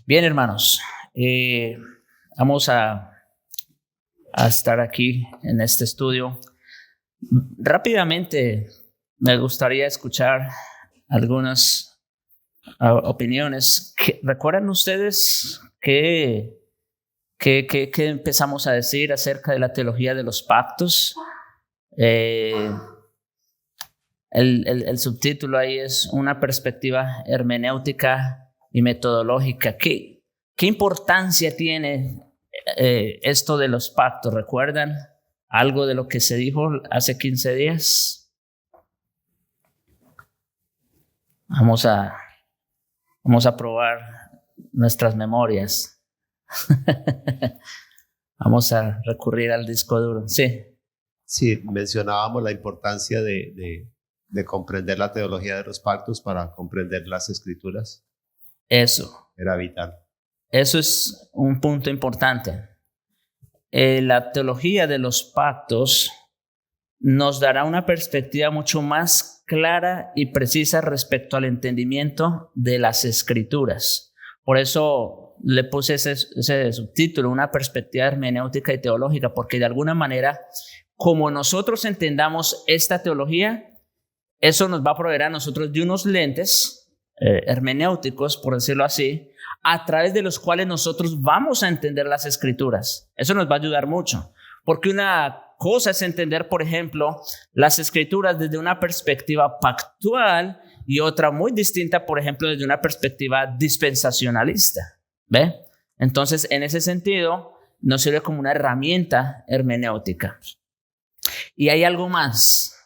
Bien, hermanos, vamos a estar aquí en este estudio. Rápidamente, me gustaría escuchar algunas opiniones. ¿Recuerdan ustedes qué empezamos a decir acerca de la teología de los pactos? El subtítulo ahí es una perspectiva hermenéutica y metodológica. ¿Qué importancia tiene esto de los pactos? ¿Recuerdan algo de lo que se dijo hace 15 días? Vamos a probar nuestras memorias. Vamos a recurrir al disco duro. Sí, mencionábamos la importancia de comprender la teología de los pactos para comprender las escrituras. Eso. Era vital. Eso es un punto importante. La teología de los pactos nos dará una perspectiva mucho más clara y precisa respecto al entendimiento de las escrituras. Por eso le puse ese subtítulo, una perspectiva hermenéutica y teológica, porque de alguna manera, como nosotros entendamos esta teología, eso nos va a proveer a nosotros de unos lentes hermenéuticos, por decirlo así, a través de los cuales nosotros vamos a entender las escrituras. Eso nos va a ayudar mucho, porque una cosa es entender, por ejemplo, las escrituras desde una perspectiva pactual y otra muy distinta, por ejemplo, desde una perspectiva dispensacionalista. ¿Ve? Entonces, en ese sentido, nos sirve como una herramienta hermenéutica. Y hay algo más.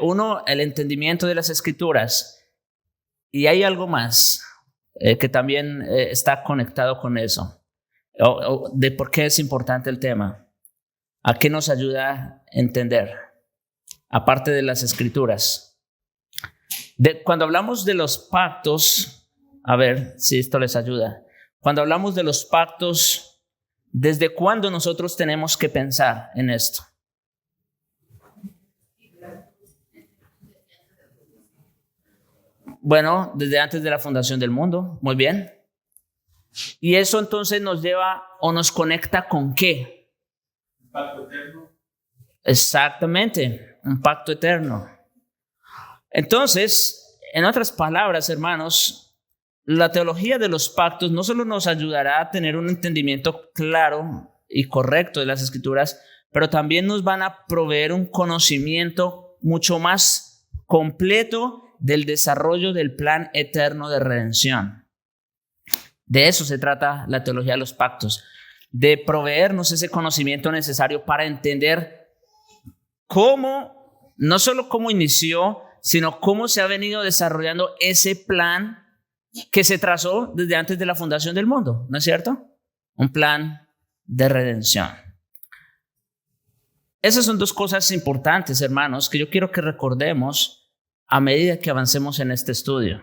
Uno, el entendimiento de las escrituras. Y hay algo más que también está conectado con eso. De por qué es importante el tema. ¿A qué nos ayuda a entender? Aparte de las escrituras. Cuando hablamos de los pactos, a ver si esto les ayuda. Cuando hablamos de los pactos, ¿desde cuándo nosotros tenemos que pensar en esto? Bueno, desde antes de la fundación del mundo. Muy bien. Y eso entonces nos lleva o nos conecta ¿con qué? Un pacto eterno. Exactamente, un pacto eterno. Entonces, en otras palabras, hermanos, la teología de los pactos no solo nos ayudará a tener un entendimiento claro y correcto de las escrituras, pero también nos van a proveer un conocimiento mucho más completo del desarrollo del plan eterno de redención. De eso se trata la teología de los pactos, de proveernos ese conocimiento necesario para entender cómo, no solo cómo inició, sino cómo se ha venido desarrollando ese plan que se trazó desde antes de la fundación del mundo, ¿no es cierto? Un plan de redención. Esas son dos cosas importantes, hermanos, que yo quiero que recordemos a medida que avancemos en este estudio.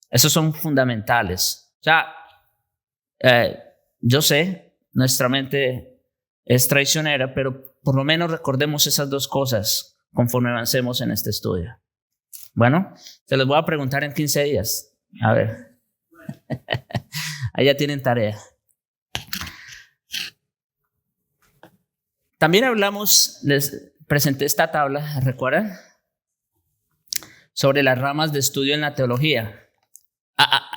Esos son fundamentales. O sea, yo sé, nuestra mente es traicionera, pero por lo menos recordemos esas dos cosas conforme avancemos en este estudio. Bueno, se los voy a preguntar en 15 días. A ver. Allá tienen tarea. También hablamos, les presenté esta tabla, ¿recuerdan? Sobre las ramas de estudio en la teología.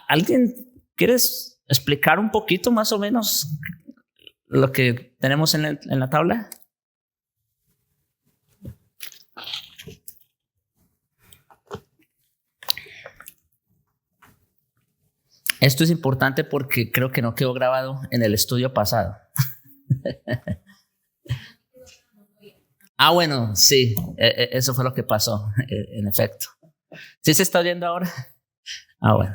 ¿Alguien quiere explicar un poquito más o menos lo que tenemos en la tabla? Esto es importante porque creo que no quedó grabado en el estudio pasado. Bueno, sí, eso fue lo que pasó, en efecto. ¿Sí se está oyendo ahora? Bueno.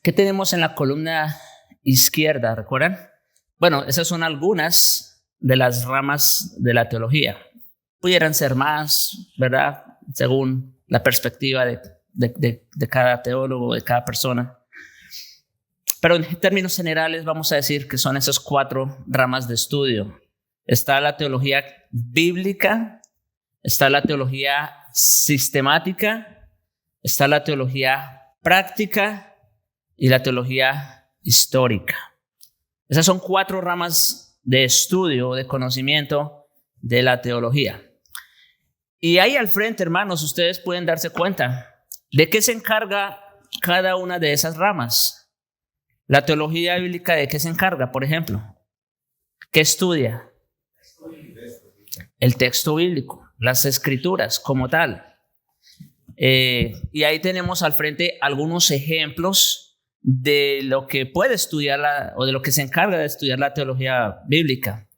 ¿Qué tenemos en la columna izquierda? ¿Recuerdan? Bueno, esas son algunas de las ramas de la teología. Pudieran ser más, ¿verdad? Según la perspectiva de cada teólogo, de cada persona. Pero en términos generales vamos a decir que son esas 4 ramas de estudio. Está la teología bíblica, está la teología sistemática, está la teología práctica y la teología histórica. Esas son 4 ramas de estudio, de conocimiento de la teología. Y ahí al frente, hermanos, ustedes pueden darse cuenta de qué se encarga cada una de esas ramas. La teología bíblica, ¿de qué se encarga? Por ejemplo, ¿qué estudia? El texto bíblico, las escrituras como tal. Y ahí tenemos al frente algunos ejemplos de lo que puede estudiar o de lo que se encarga de estudiar la teología bíblica.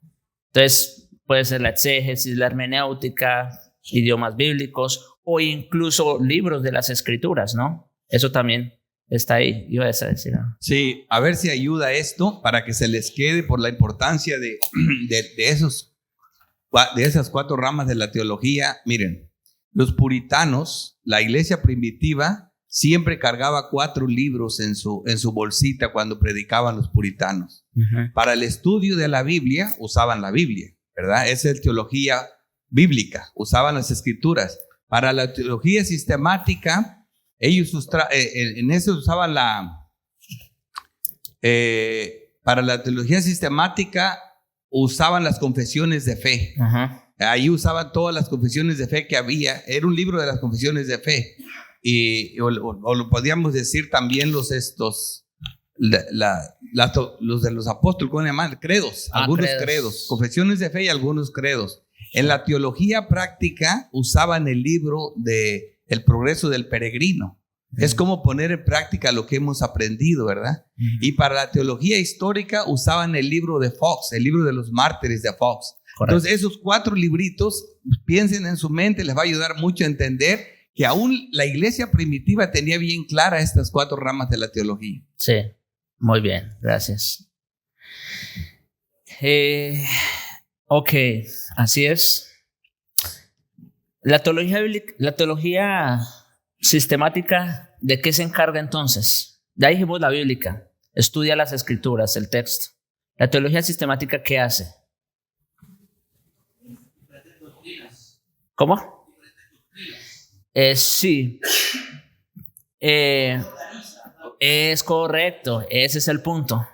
Entonces, puede ser la exégesis, la hermenéutica, idiomas bíblicos o incluso libros de las escrituras, ¿no? Eso también está ahí. Iba a decir, ¿no? Sí, a ver si ayuda esto para que se les quede por la importancia de esas 4 ramas de la teología. Miren, los puritanos, la iglesia primitiva, siempre cargaba 4 libros en su bolsita cuando predicaban los puritanos. Uh-huh. Para el estudio de la Biblia, usaban la Biblia, ¿verdad? Esa es teología bíblica, usaban las escrituras. Para la teología sistemática, ellos en eso usaban para la teología sistemática usaban las confesiones de fe. Uh-huh. Ahí usaban todas las confesiones de fe que había. Era un libro de las confesiones de fe. O lo podíamos decir también los de los apóstoles, ¿cómo se llaman? Credos, algunos credos, confesiones de fe y algunos credos. En la teología práctica usaban el libro de El progreso del peregrino. Es como poner en práctica lo que hemos aprendido, ¿verdad? Y para la teología histórica usaban el libro de Fox, el libro de los mártires de Fox. Correcto. Entonces esos 4 libritos, piensen en su mente, les va a ayudar mucho a entender que aún la iglesia primitiva tenía bien clara estas 4 ramas de la teología. Sí, muy bien, gracias. Ok, así es. La teología sistemática, ¿de qué se encarga entonces? Ya dijimos la bíblica, estudia las escrituras, el texto. La teología sistemática, ¿qué hace? ¿Cómo? Sí. Es correcto, ese es el punto.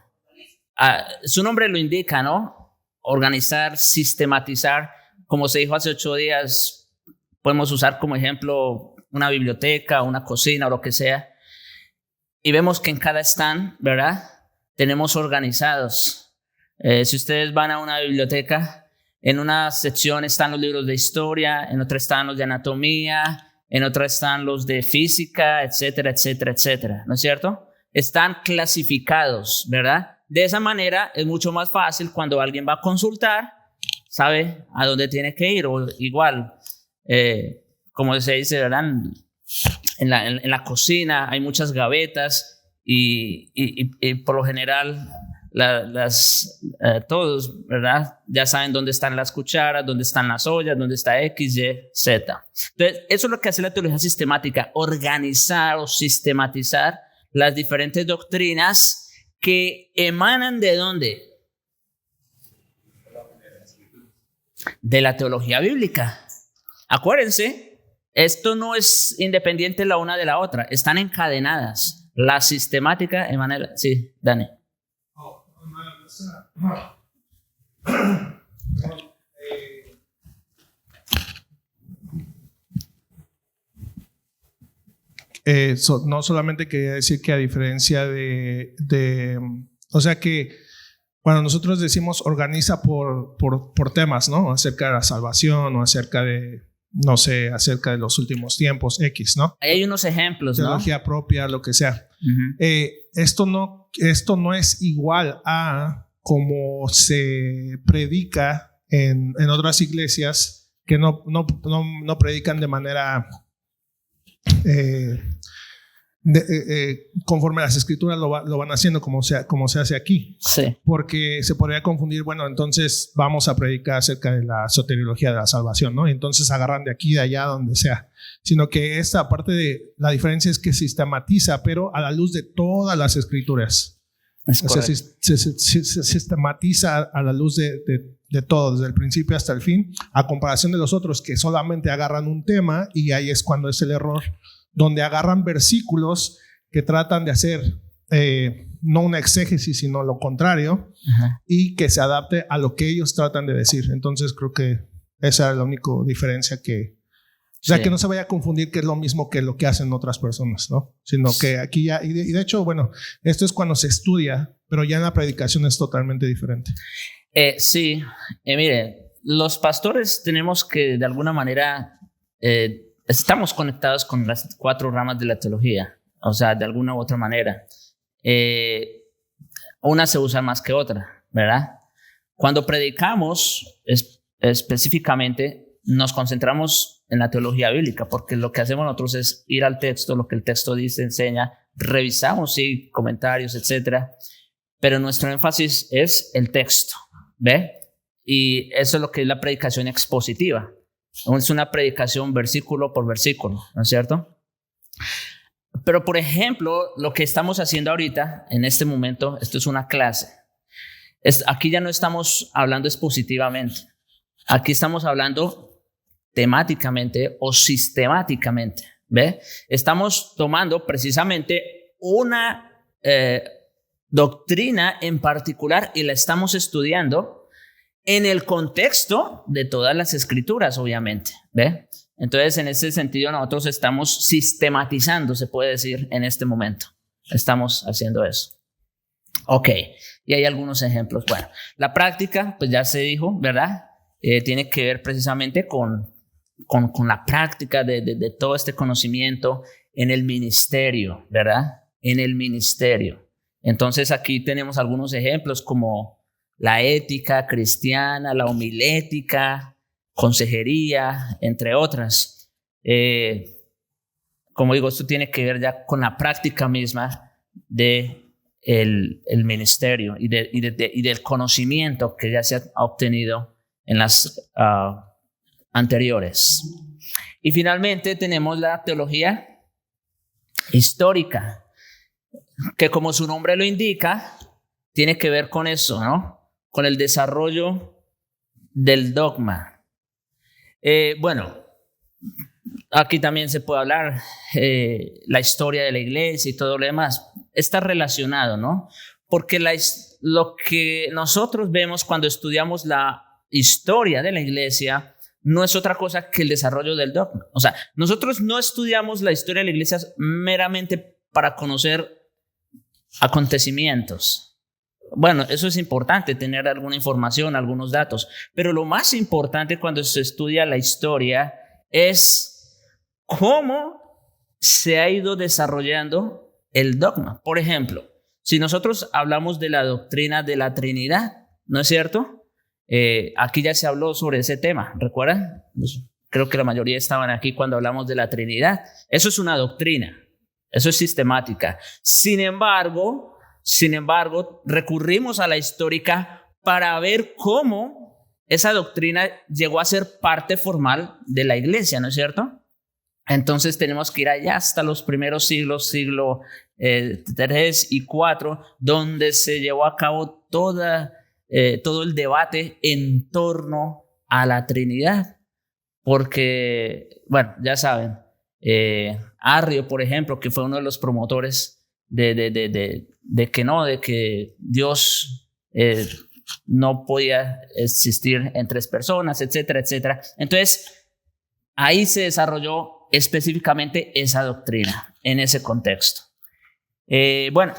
Su nombre lo indica, ¿no? Organizar, sistematizar. Como se dijo hace 8 días, podemos usar como ejemplo una biblioteca, una cocina o lo que sea. Y vemos que en cada stand, ¿verdad? Tenemos organizados. Si ustedes van a una biblioteca, en una sección están los libros de historia, en otra están los de anatomía, en otra están los de física, etcétera, etcétera, etcétera. ¿No es cierto? Están clasificados, ¿verdad? De esa manera es mucho más fácil cuando alguien va a consultar, sabe a dónde tiene que ir. O igual, como se dice, ¿verdad? En la cocina hay muchas gavetas y por lo general todos, ¿verdad? Ya saben dónde están las cucharas, dónde están las ollas, dónde está X, Y, Z. Entonces, eso es lo que hace la teología sistemática, organizar o sistematizar las diferentes doctrinas que emanan ¿de dónde? De la teología bíblica. Acuérdense, esto no es independiente la una de la otra, están encadenadas. La sistemática emana... Sí, Dani. No solamente quería decir que a diferencia o sea que cuando nosotros decimos organiza por temas, ¿no? Acerca de la salvación o acerca de, no sé, acerca de los últimos tiempos, X, ¿no? Ahí hay unos ejemplos, teología ¿no? propia, lo que sea. Uh-huh. Esto no es igual a como se predica en otras iglesias que no predican de manera conforme a las escrituras lo van haciendo como se hace aquí. Sí. Porque se podría confundir, bueno, entonces vamos a predicar acerca de la soteriología de la salvación, ¿no? Y entonces agarran de aquí, de allá, donde sea. Sino que esta parte de la diferencia es que sistematiza, pero a la luz de todas las escrituras. O sea, se sistematiza a la luz de todo, desde el principio hasta el fin, a comparación de los otros que solamente agarran un tema y ahí es cuando es el error donde agarran versículos que tratan de hacer no una exégesis, sino lo contrario, y que se adapte a lo que ellos tratan de decir. Entonces creo que esa es la única diferencia que... O sea, que no se vaya a confundir que es lo mismo que lo que hacen otras personas, ¿no? Sino que aquí ya... Y de hecho, bueno, esto es cuando se estudia, pero ya en la predicación es totalmente diferente. Sí, mire, los pastores tenemos que de alguna manera... estamos conectados con las 4 ramas de la teología, o sea, de alguna u otra manera. Una se usa más que otra, ¿verdad? Cuando predicamos específicamente, nos concentramos en la teología bíblica, porque lo que hacemos nosotros es ir al texto, lo que el texto dice, enseña, revisamos, sí, comentarios, etcétera, pero nuestro énfasis es el texto, ¿ve? Y eso es lo que es la predicación expositiva. Es una predicación versículo por versículo, ¿no es cierto? Pero, por ejemplo, lo que estamos haciendo ahorita, en este momento, esto es una clase. Aquí ya no estamos hablando expositivamente. Aquí estamos hablando temáticamente o sistemáticamente, ¿ve? Estamos tomando precisamente una doctrina en particular y la estamos estudiando en el contexto de todas las escrituras, obviamente, ¿ve? Entonces, en ese sentido, nosotros estamos sistematizando, se puede decir, en este momento. Estamos haciendo eso. Ok, y hay algunos ejemplos. Bueno, la práctica, pues ya se dijo, ¿verdad? Tiene que ver precisamente con la práctica de todo este conocimiento en el ministerio, ¿verdad? En el ministerio. Entonces, aquí tenemos algunos ejemplos como la ética cristiana, la homilética, consejería, entre otras. Como digo, esto tiene que ver ya con la práctica misma de el ministerio y del conocimiento que ya se ha obtenido en las anteriores. Y finalmente tenemos la teología histórica, que como su nombre lo indica, tiene que ver con eso, ¿no? Con el desarrollo del dogma. Bueno, aquí también se puede hablar la historia de la iglesia y todo lo demás. Está relacionado, ¿no? Porque lo que nosotros vemos cuando estudiamos la historia de la iglesia no es otra cosa que el desarrollo del dogma. O sea, nosotros no estudiamos la historia de la iglesia meramente para conocer acontecimientos. Bueno, eso es importante, tener alguna información, algunos datos, pero lo más importante cuando se estudia la historia es cómo se ha ido desarrollando el dogma. Por ejemplo, si nosotros hablamos de la doctrina de la Trinidad, ¿no es cierto? Aquí ya se habló sobre ese tema, ¿recuerdan? Creo que la mayoría estaban aquí cuando hablamos de la Trinidad. Eso es una doctrina, eso es sistemática. Sin embargo, recurrimos a la histórica para ver cómo esa doctrina llegó a ser parte formal de la iglesia, ¿no es cierto? Entonces tenemos que ir allá hasta los primeros siglos, siglo 3 y 4, donde se llevó a cabo todo el debate en torno a la Trinidad. Porque, bueno, ya saben, Arrio, por ejemplo, que fue uno de los promotores de que Dios no podía existir en 3 personas, etcétera, etcétera. Entonces, ahí se desarrolló específicamente esa doctrina en ese contexto. Bueno,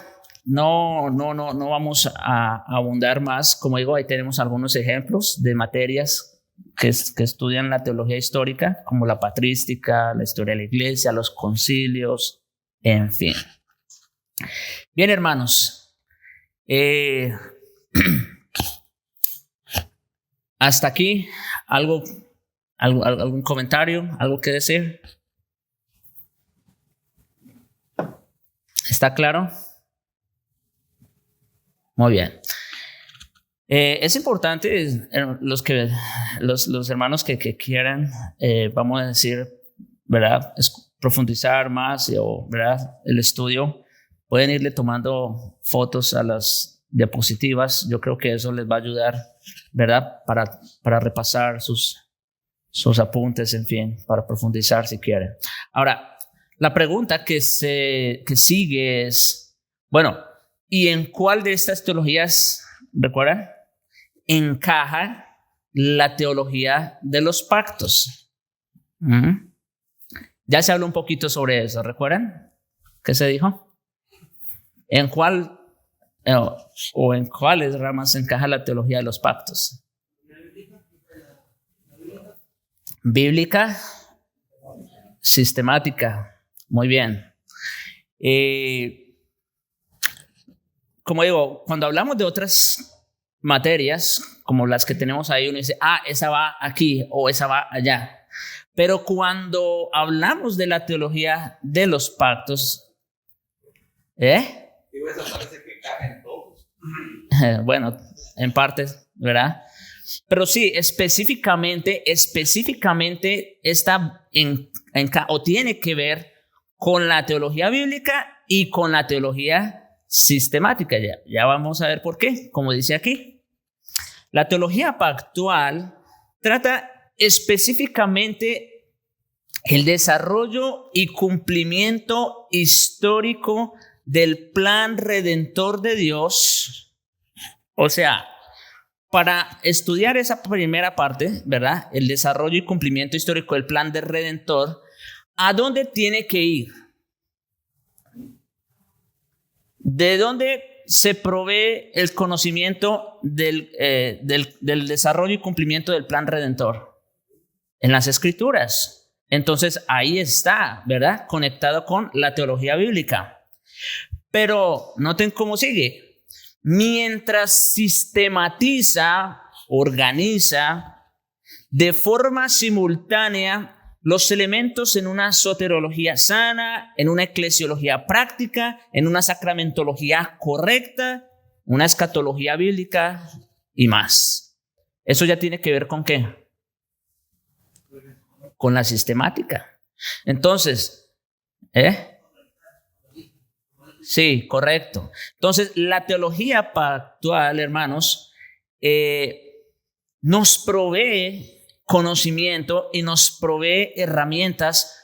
no vamos a abundar más. Como digo, ahí tenemos algunos ejemplos de materias que estudian la teología histórica, como la patrística, la historia de la iglesia, los concilios, en fin. Bien, hermanos, hasta aquí, ¿algún comentario? ¿Algo que decir? ¿Está claro? Muy bien. Es importante, los hermanos que quieran, vamos a decir, ¿verdad? Profundizar más, ¿verdad? El estudio, pueden irle tomando fotos a las diapositivas. Yo creo que eso les va a ayudar, ¿verdad? Para repasar sus apuntes, en fin, para profundizar si quieren. Ahora, La pregunta que sigue es, bueno, ¿y en cuál de estas teologías, recuerdan, encaja la teología de los pactos? Ya se habló un poquito sobre eso, ¿recuerdan? ¿Qué se dijo? ¿En cuál o en cuáles ramas encaja la teología de los pactos? Bíblica, sistemática. Muy bien. Como digo, cuando hablamos de otras materias, como las que tenemos ahí, uno dice, esa va aquí o esa va allá. Pero cuando hablamos de la teología de los pactos, Digo, eso parece que cae en todos. Bueno, en parte, ¿verdad? Pero sí, específicamente está o tiene que ver con la teología bíblica y con la teología sistemática. Ya vamos a ver por qué, como dice aquí. La teología pactual trata específicamente el desarrollo y cumplimiento histórico del plan redentor de Dios. O sea, para estudiar esa primera parte, ¿verdad? El desarrollo y cumplimiento histórico del plan del redentor, ¿a dónde tiene que ir? ¿De dónde se provee el conocimiento del desarrollo y cumplimiento del plan redentor? En las Escrituras. Entonces ahí está, ¿verdad? Conectado con la teología bíblica. Pero noten cómo sigue. Mientras sistematiza, organiza de forma simultánea los elementos en una soteriología sana, en una eclesiología práctica, en una sacramentología correcta, una escatología bíblica y más. Eso ya tiene que ver con ¿qué? Con la sistemática. Entonces, sí, correcto. Entonces, la teología pactual, hermanos, nos provee conocimiento y nos provee herramientas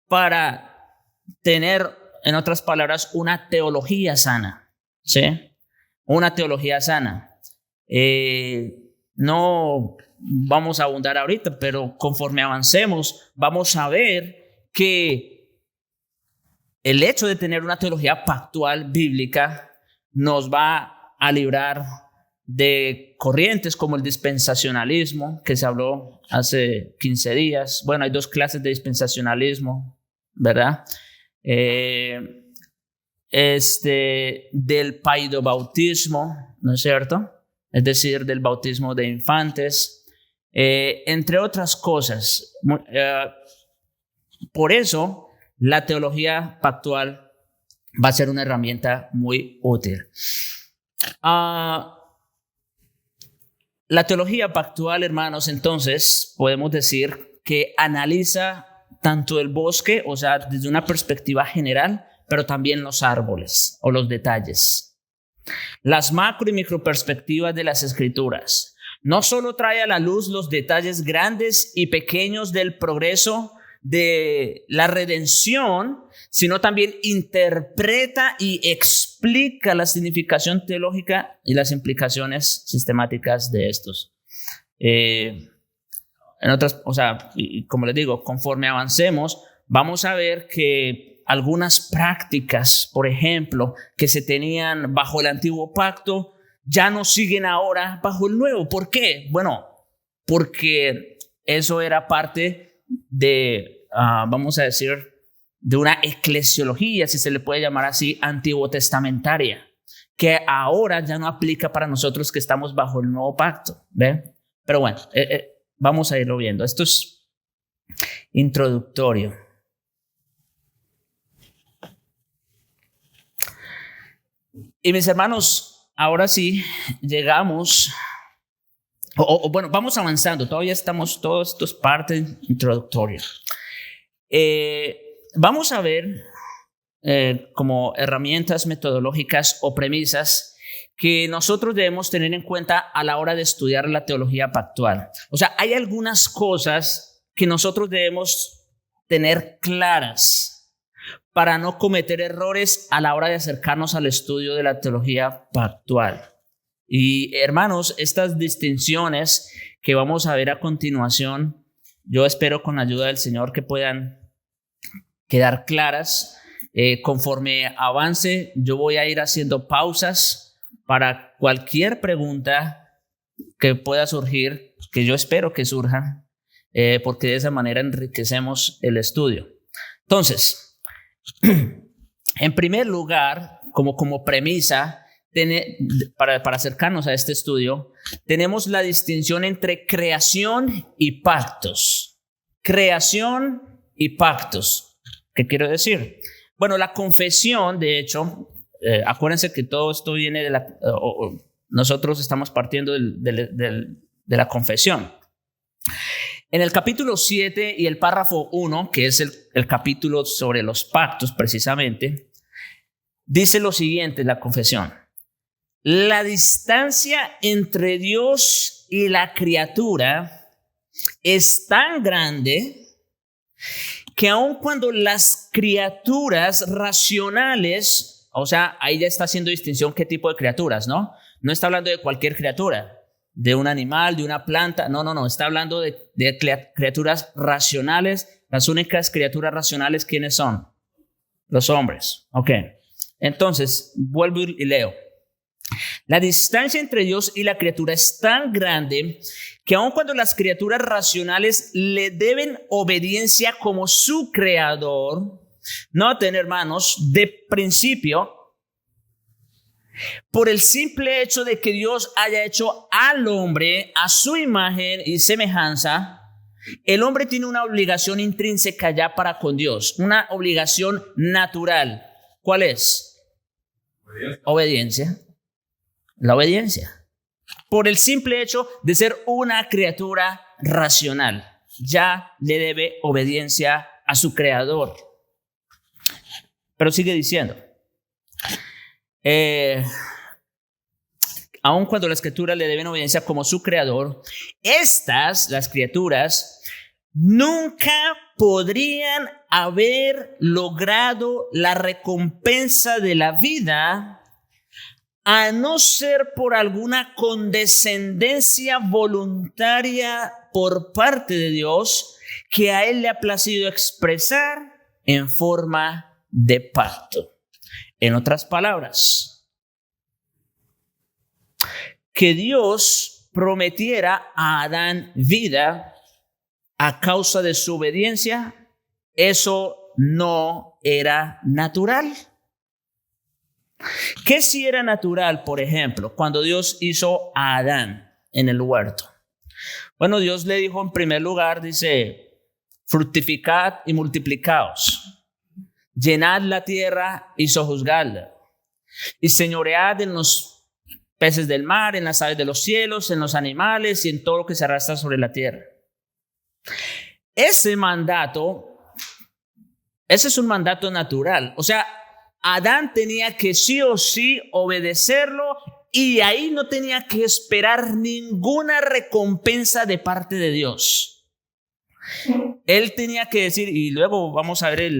para tener, en otras palabras, una teología sana, ¿sí? Una teología sana. No vamos a abundar ahorita, pero conforme avancemos, vamos a ver que el hecho de tener una teología pactual bíblica nos va a librar de corrientes como el dispensacionalismo, que se habló hace 15 días. Bueno, hay 2 clases de dispensacionalismo, ¿verdad? Del paidobautismo, ¿no es cierto? Es decir, del bautismo de infantes, entre otras cosas. Por eso, la teología pactual va a ser una herramienta muy útil. La teología pactual, hermanos, entonces, podemos decir que analiza tanto el bosque, o sea, desde una perspectiva general, pero también los árboles o los detalles. Las macro y microperspectivas de las Escrituras. No solo trae a la luz los detalles grandes y pequeños del progreso de la redención, sino también interpreta y explica la significación teológica y las implicaciones sistemáticas de estos. En otras, o sea, como les digo, conforme avancemos, vamos a ver que algunas prácticas, por ejemplo, que se tenían bajo el antiguo pacto, ya no siguen ahora bajo el nuevo. ¿Por qué? Bueno, porque eso era parte de, vamos a decir, de una eclesiología, si se le puede llamar así, antiguo testamentaria, que ahora ya no aplica para nosotros que estamos bajo el nuevo pacto, ¿ve? Pero bueno, vamos a irlo viendo. Esto es introductorio. Y mis hermanos, ahora sí llegamos, bueno, vamos avanzando, todavía estamos, todo esto es parte introductoria. Vamos a ver como herramientas metodológicas o premisas que nosotros debemos tener en cuenta a la hora de estudiar la teología pactual. O sea, hay algunas cosas que nosotros debemos tener claras para no cometer errores a la hora de acercarnos al estudio de la teología pactual. Y hermanos, estas distinciones que vamos a ver a continuación, yo espero con la ayuda del Señor que puedan quedar claras. Conforme avance, yo voy a ir haciendo pausas para cualquier pregunta que pueda surgir, que yo espero que surja, porque de esa manera enriquecemos el estudio. Entonces, en primer lugar, como premisa, para acercarnos a este estudio, tenemos la distinción entre creación y pactos. Creación y pactos. ¿Qué quiero decir? Bueno, la confesión, de hecho, acuérdense que todo esto viene de nosotros estamos partiendo de la confesión. En el capítulo 7 y el párrafo 1, que es el capítulo sobre los pactos precisamente, dice lo siguiente, la confesión. La distancia entre Dios y la criatura es tan grande que aun cuando las criaturas racionales, o sea, ahí ya está haciendo distinción qué tipo de criaturas, ¿no? No está hablando de cualquier criatura, de un animal, de una planta, no, está hablando de criaturas racionales. Las únicas criaturas racionales, ¿quiénes son? Los hombres. Ok, entonces, vuelvo y leo. La distancia entre Dios y la criatura es tan grande que aun cuando las criaturas racionales le deben obediencia como su creador, noten hermanos, de principio, por el simple hecho de que Dios haya hecho al hombre a su imagen y semejanza, el hombre tiene una obligación intrínseca ya para con Dios, una obligación natural. ¿Cuál es? Obediencia. La obediencia. Por el simple hecho de ser una criatura racional, ya le debe obediencia a su creador. Pero sigue diciendo, aun cuando las criaturas le deben obediencia como su creador, las criaturas, nunca podrían haber logrado la recompensa de la vida a no ser por alguna condescendencia voluntaria por parte de Dios que a Él le ha placido expresar en forma de pacto. En otras palabras, que Dios prometiera a Adán vida a causa de su obediencia, eso no era natural. ¿Qué sí era natural, por ejemplo, cuando Dios hizo a Adán en el huerto? Bueno, Dios le dijo en primer lugar, dice, fructificad y multiplicaos, llenad la tierra y sojuzgadla, y señoread en los peces del mar, en las aves de los cielos, en los animales y en todo lo que se arrastra sobre la tierra. Ese es un mandato natural, o sea, Adán tenía que sí o sí obedecerlo y ahí no tenía que esperar ninguna recompensa de parte de Dios. Él tenía que decir, y luego vamos a ver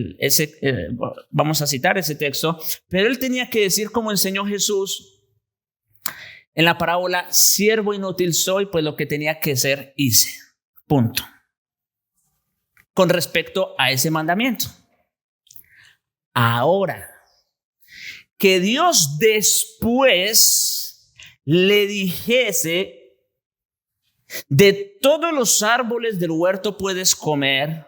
vamos a citar ese texto, pero él tenía que decir como enseñó Jesús en la parábola, siervo inútil soy, pues lo que tenía que hacer hice. Punto. Con respecto a ese mandamiento. Ahora, que Dios después le dijese, de todos los árboles del huerto puedes comer,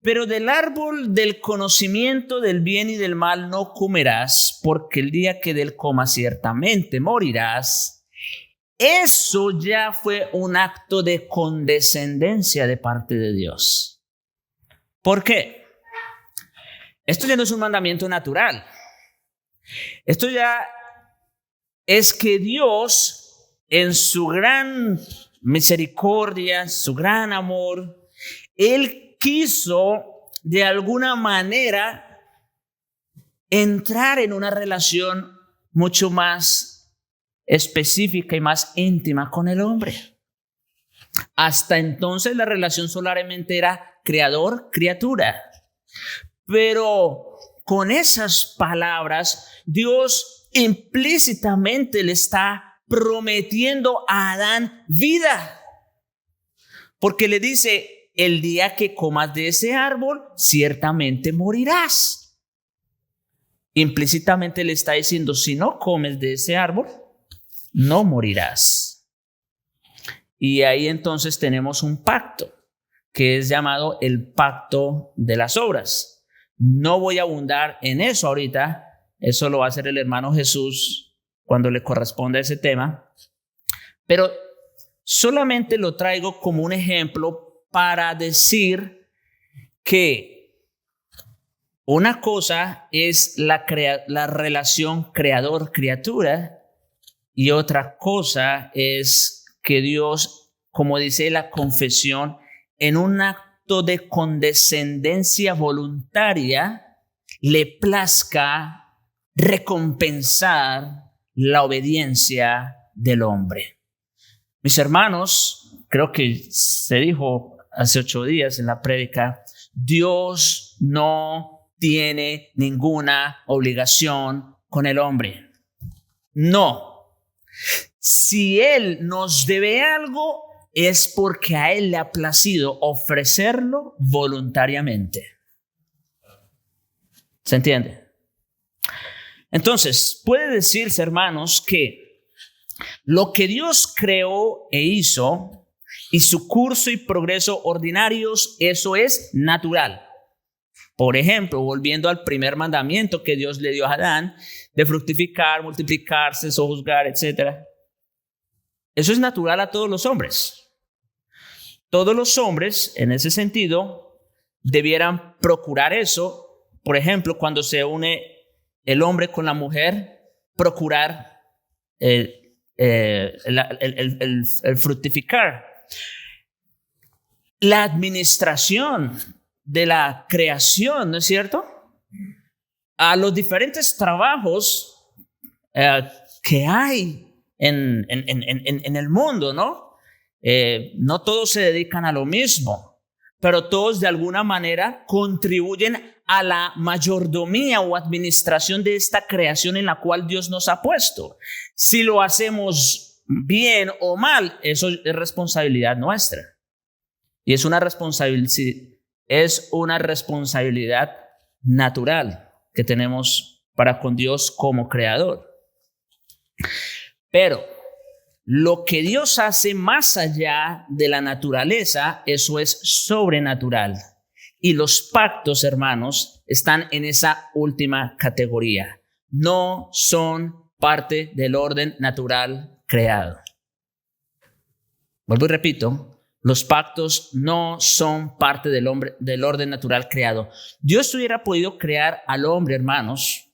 pero del árbol del conocimiento del bien y del mal no comerás, porque el día que del comas ciertamente morirás. Eso ya fue un acto de condescendencia de parte de Dios. ¿Por qué? Esto ya no es un mandamiento natural. Esto ya es que Dios, en su gran misericordia, su gran amor, Él quiso de alguna manera entrar en una relación mucho más específica y más íntima con el hombre. Hasta entonces la relación solamente era creador-criatura. Pero con esas palabras, Dios implícitamente le está prometiendo a Adán vida. Porque le dice, el día que comas de ese árbol, ciertamente morirás. Implícitamente le está diciendo, si no comes de ese árbol, no morirás. Y ahí entonces tenemos un pacto, que es llamado el pacto de las obras. No voy a abundar en eso ahorita, eso lo va a hacer el hermano Jesús cuando le corresponda ese tema, pero solamente lo traigo como un ejemplo para decir que una cosa es la relación creador-criatura y otra cosa es que Dios, como dice la confesión, en un acto de condescendencia voluntaria, le plazca recompensar la obediencia del hombre. Mis hermanos, creo que se dijo hace 8 días en la prédica, Dios no tiene ninguna obligación con el hombre. No. Si Él nos debe algo, es porque a Él le ha placido ofrecerlo voluntariamente. ¿Se entiende? Entonces, puede decirse, hermanos, que lo que Dios creó e hizo y su curso y progreso ordinarios, eso es natural. Por ejemplo, volviendo al primer mandamiento que Dios le dio a Adán, de fructificar, multiplicarse, sojuzgar, etc. Eso es natural a todos los hombres. Todos los hombres, en ese sentido, debieran procurar eso. Por ejemplo, cuando se une el hombre con la mujer, procurar el fructificar. La administración de la creación, ¿no es cierto? A los diferentes trabajos que hay en el mundo, ¿no? No todos se dedican a lo mismo, pero todos de alguna manera contribuyen a la mayordomía o administración de esta creación en la cual Dios nos ha puesto. Si lo hacemos bien o mal, eso es responsabilidad nuestra. Y es una responsabilidad natural que tenemos para con Dios como creador. Pero lo que Dios hace más allá de la naturaleza, eso es sobrenatural. Y los pactos, hermanos, están en esa última categoría. No son parte del orden natural creado. Vuelvo y repito, los pactos no son parte del orden natural creado. Dios hubiera podido crear al hombre, hermanos,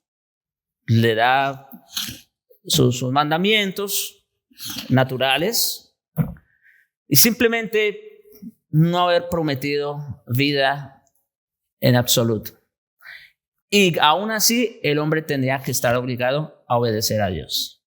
le da sus mandamientos naturales y simplemente no haber prometido vida en absoluto. Y aún así, el hombre tendría que estar obligado a obedecer a Dios.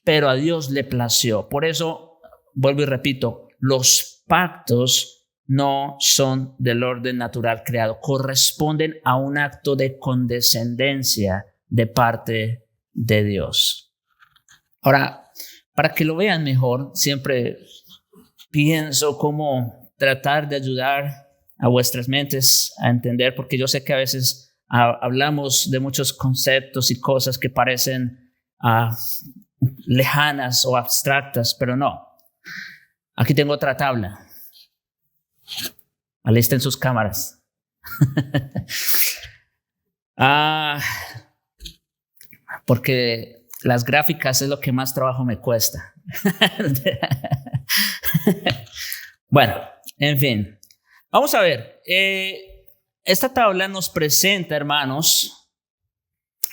Pero a Dios le plació. Por eso, vuelvo y repito, los pactos no son del orden natural creado. Corresponden a un acto de condescendencia de parte de Dios. Ahora, para que lo vean mejor, siempre pienso cómo tratar de ayudar a vuestras mentes a entender, porque yo sé que a veces hablamos de muchos conceptos y cosas que parecen lejanas o abstractas, pero no. Aquí tengo otra tabla. Alisten sus cámaras. Porque las gráficas es lo que más trabajo me cuesta. Bueno, en fin. Vamos a ver. Esta tabla nos presenta, hermanos,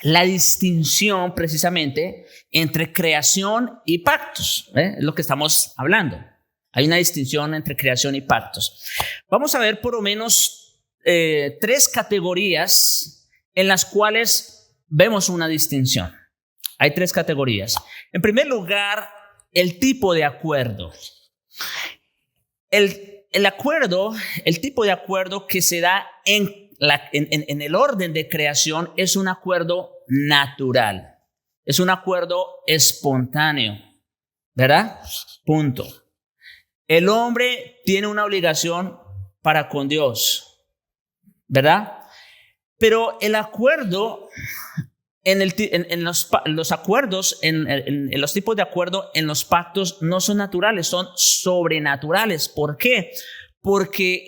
la distinción precisamente entre creación y pactos. Es lo que estamos hablando. Hay una distinción entre creación y pactos. Vamos a ver por lo menos 3 categorías en las cuales vemos una distinción. Hay 3 categorías. En primer lugar, el tipo de acuerdo. El tipo de acuerdo que se da en en el orden de creación es un acuerdo natural, es un acuerdo espontáneo, ¿verdad? Punto. El hombre tiene una obligación para con Dios, ¿verdad? Pero el acuerdo, los acuerdos, en los tipos de acuerdo en los pactos no son naturales, son sobrenaturales. ¿Por qué? Porque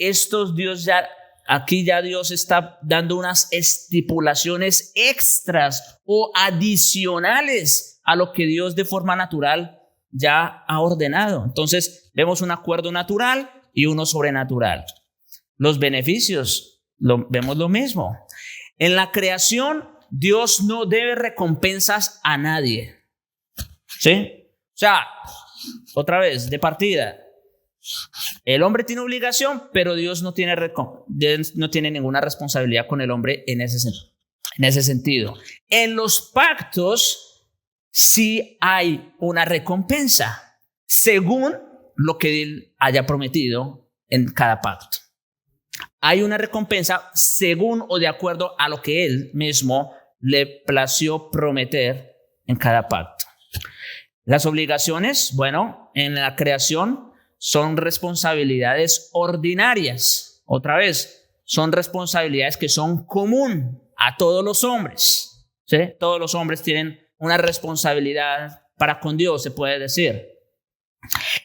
aquí ya Dios está dando unas estipulaciones extras o adicionales a lo que Dios de forma natural ya ha ordenado. Entonces vemos un acuerdo natural y uno sobrenatural. Los beneficios, vemos lo mismo. En la creación, Dios no debe recompensas a nadie. ¿Sí? O sea, otra vez, de partida, el hombre tiene obligación, pero Dios no tiene ninguna responsabilidad con el hombre en ese sentido. En los pactos sí hay una recompensa, según lo que Él haya prometido en cada pacto. Hay una recompensa según o de acuerdo a lo que Él mismo le plació prometer en cada pacto. Las obligaciones, bueno, en la creación son responsabilidades ordinarias. Otra vez, son responsabilidades que son común a todos los hombres. ¿Sí? Todos los hombres tienen una responsabilidad para con Dios, se puede decir.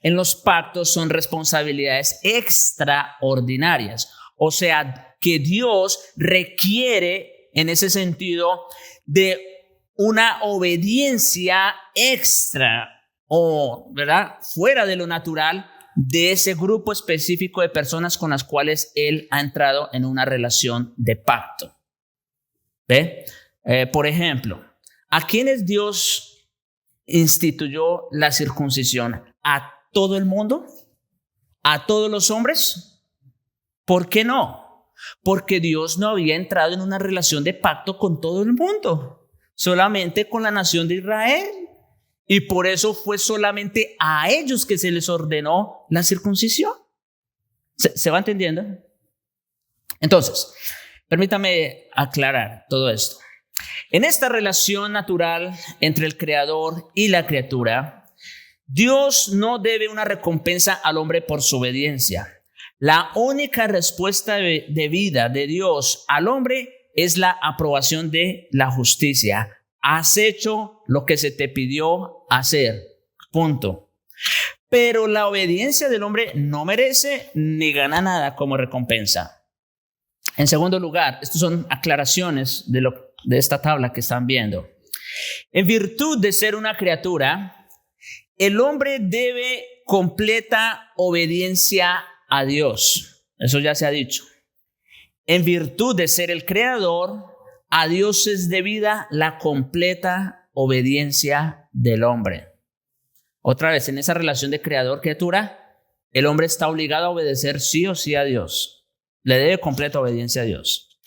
En los pactos son responsabilidades extraordinarias. O sea, que Dios requiere en ese sentido de una obediencia extra o, ¿verdad?, fuera de lo natural de ese grupo específico de personas con las cuales Él ha entrado en una relación de pacto. ¿Ve? Por ejemplo, ¿a quiénes Dios instituyó la circuncisión? ¿A todo el mundo? ¿A todos los hombres? ¿Por qué no? Porque Dios no había entrado en una relación de pacto con todo el mundo, solamente con la nación de Israel. Y por eso fue solamente a ellos que se les ordenó la circuncisión. ¿Se va entendiendo? Entonces, permítame aclarar todo esto. En esta relación natural entre el Creador y la criatura, Dios no debe una recompensa al hombre por su obediencia. La única respuesta de vida de Dios al hombre es la aprobación de la justicia. Has hecho lo que se te pidió hacer. Punto. Pero la obediencia del hombre no merece ni gana nada como recompensa. En segundo lugar, estas son aclaraciones de esta tabla que están viendo. En virtud de ser una criatura, el hombre debe completa obediencia a Dios. Eso ya se ha dicho. En virtud de ser el creador, a Dios es debida la completa obediencia del hombre. Otra vez, en esa relación de creador-criatura, el hombre está obligado a obedecer sí o sí a Dios. Le debe completa obediencia a Dios.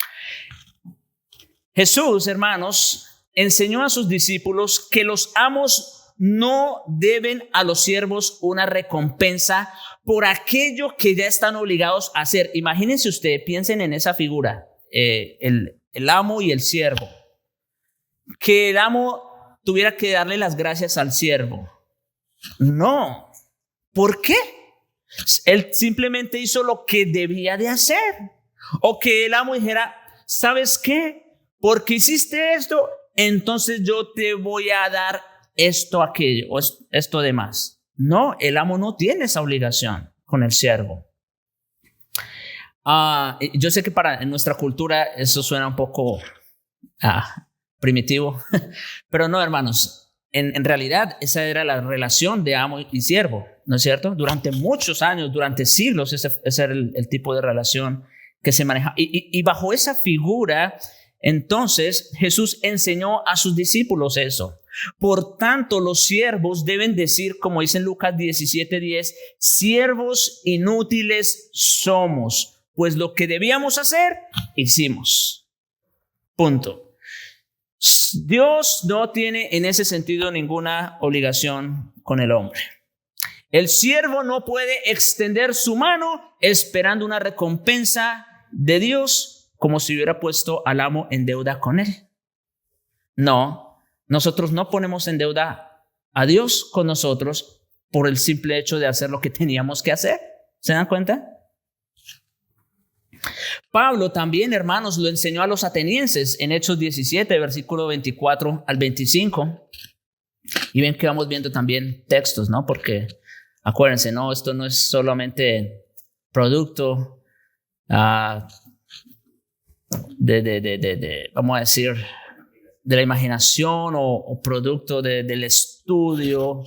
Jesús, hermanos, enseñó a sus discípulos que los amos no deben a los siervos una recompensa por aquello que ya están obligados a hacer. Imagínense ustedes, piensen en esa figura, el amo y el siervo. Que el amo tuviera que darle las gracias al siervo. No. ¿Por qué? Él simplemente hizo lo que debía de hacer. O que el amo dijera, ¿sabes qué? Porque hiciste esto, entonces yo te voy a dar esto, aquello, o esto demás. No, el amo no tiene esa obligación con el siervo. Yo sé que en nuestra cultura eso suena un poco primitivo, pero no, hermanos. En realidad esa era la relación de amo y siervo, ¿no es cierto? Durante muchos años, durante siglos, ese era el tipo de relación que se maneja. Y bajo esa figura, entonces Jesús enseñó a sus discípulos eso. Por tanto, los siervos deben decir, como dice en Lucas 17:10, siervos inútiles somos, pues lo que debíamos hacer, hicimos. Punto. Dios no tiene en ese sentido ninguna obligación con el hombre. El siervo no puede extender su mano esperando una recompensa de Dios como si hubiera puesto al amo en deuda con él. No, nosotros no ponemos en deuda a Dios con nosotros por el simple hecho de hacer lo que teníamos que hacer. ¿Se dan cuenta? Pablo también, hermanos, lo enseñó a los atenienses en Hechos 17, versículo 24 al 25. Y ven que vamos viendo también textos, ¿no? Porque acuérdense, no, esto no es solamente producto vamos a decir, de la imaginación o producto del estudio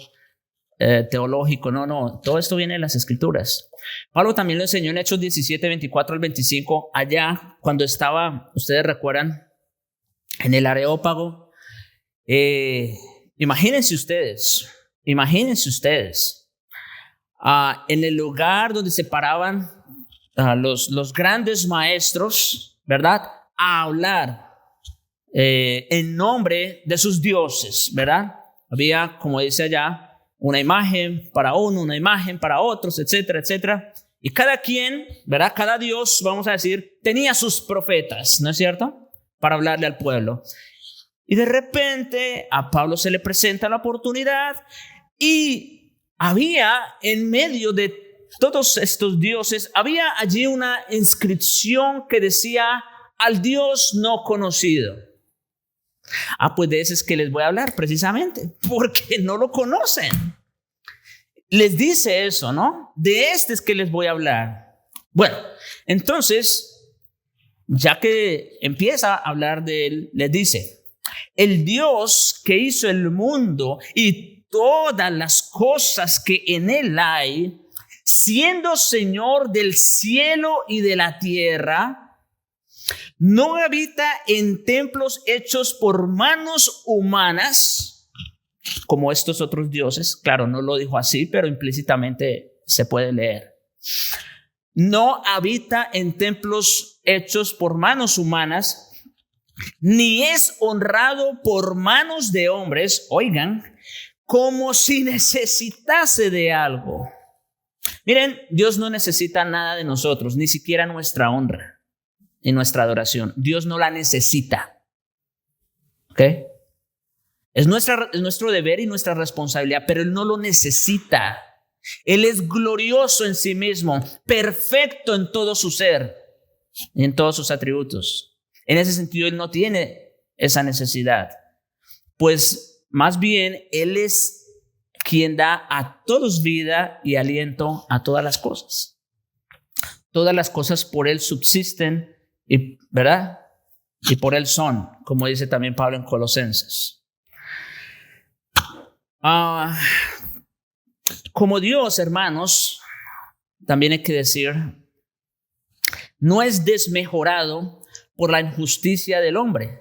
teológico. No, todo esto viene de las Escrituras. Pablo también lo enseñó en Hechos 17, 24 al 25, allá cuando estaba, ustedes recuerdan, en el Areópago. Imagínense ustedes, en el lugar donde se paraban los grandes maestros, ¿verdad? A hablar en nombre de sus dioses, ¿verdad? Había, como dice allá, una imagen para uno, una imagen para otros, etcétera, etcétera. Y cada quien, ¿verdad? Cada dios, vamos a decir, tenía sus profetas, ¿no es cierto? Para hablarle al pueblo. Y de repente a Pablo se le presenta la oportunidad y había en medio de todos estos dioses, había allí una inscripción que decía al Dios no conocido. Pues de ese es que les voy a hablar precisamente, porque no lo conocen. Les dice eso, ¿no? De este es que les voy a hablar. Bueno, entonces, ya que empieza a hablar de él, les dice: el Dios que hizo el mundo y todas las cosas que en él hay, siendo Señor del cielo y de la tierra, no habita en templos hechos por manos humanas, como estos otros dioses. Claro, no lo dijo así, pero implícitamente se puede leer. No habita en templos hechos por manos humanas, ni es honrado por manos de hombres, oigan, como si necesitase de algo. Miren, Dios no necesita nada de nosotros, ni siquiera nuestra honra y nuestra adoración. Dios no la necesita. ¿Ok? Es nuestro deber y nuestra responsabilidad, pero Él no lo necesita. Él es glorioso en sí mismo, perfecto en todo su ser y en todos sus atributos. En ese sentido, Él no tiene esa necesidad. Pues más bien, Él es quien da a todos vida y aliento a todas las cosas. Todas las cosas por Él subsisten, y, ¿verdad? Y por Él son, como dice también Pablo en Colosenses. Como Dios, hermanos, también hay que decir, no es desmejorado por la injusticia del hombre,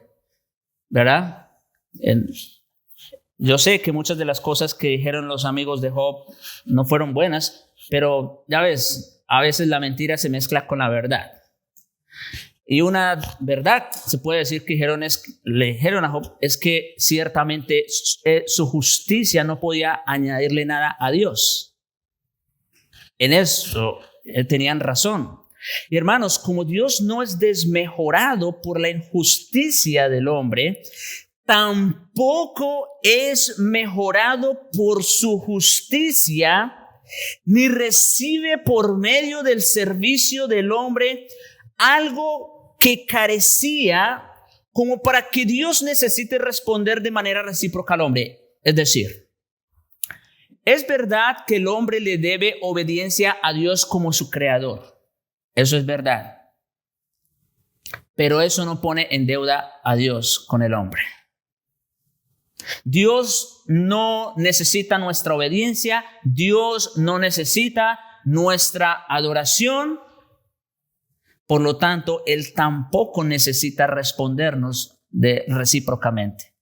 ¿verdad? Yo sé que muchas de las cosas que dijeron los amigos de Job no fueron buenas, pero ya ves, a veces la mentira se mezcla con la verdad. Y una verdad, se puede decir que le dijeron a Job, es que ciertamente su justicia no podía añadirle nada a Dios. En eso tenían razón. Y hermanos, como Dios no es desmejorado por la injusticia del hombre, tampoco es mejorado por su justicia, ni recibe por medio del servicio del hombre algo que carecía como para que Dios necesite responder de manera recíproca al hombre. Es decir, es verdad que el hombre le debe obediencia a Dios como su creador. Eso es verdad. Pero eso no pone en deuda a Dios con el hombre. Dios no necesita nuestra obediencia. Dios no necesita nuestra adoración. Por lo tanto, Él tampoco necesita respondernos recíprocamente.